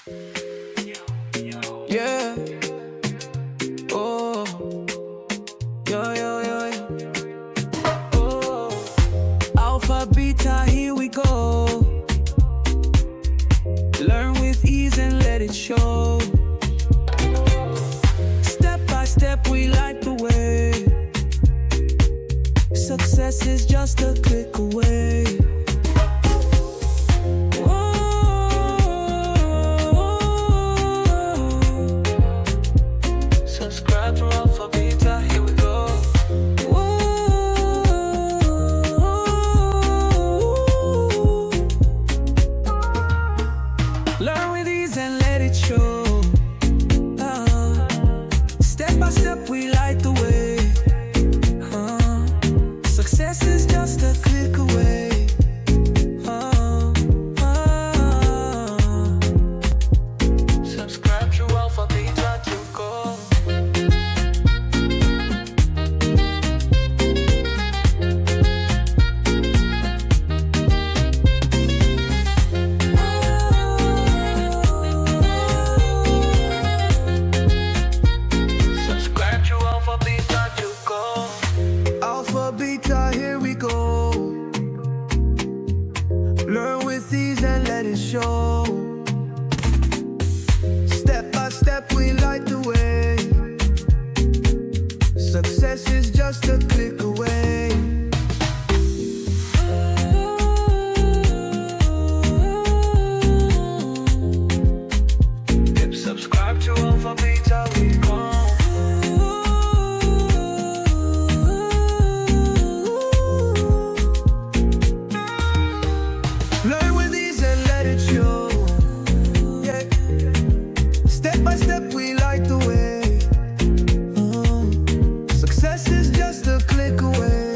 Yeah. Oh. Yo, yo, yo, yo. Oh. Alpha, beta, here we go. Learn with ease and let it show. Step by step, we light the way. Success is just a click away. Subscribe to Alpha Beta, here we go. Learn with ease and let it show. Step by step, we light the way. Success is just a click away. Subscribe to Alpha Beta to go. Subscribe to Alpha Beta to go. Alpha Beta, here we go. Learn with ease and let it show. Step by step, we light the way. Success is just a click away. Subscribe to Alpha Beta, we go. Learn with ease and let it show. Yeah. Step by step, we light the way. Success is just a click away.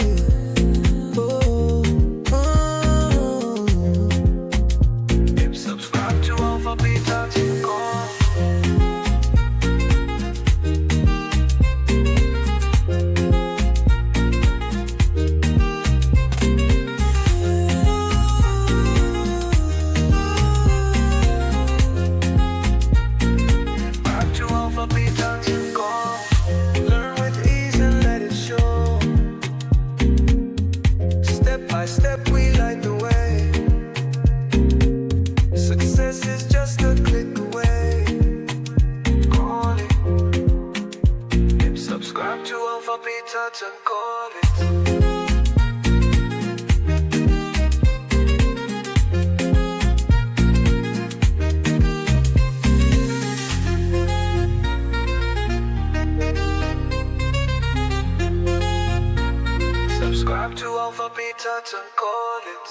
Subscribe to Alpha Beta to go. Subscribe to Alpha Beta to go. Learn with ease and let it show. Step by step, we light the way. Success is just a click away. Call it. Subscribe to Alpha Beta to call it. Subscribe to Alpha Beta to call it.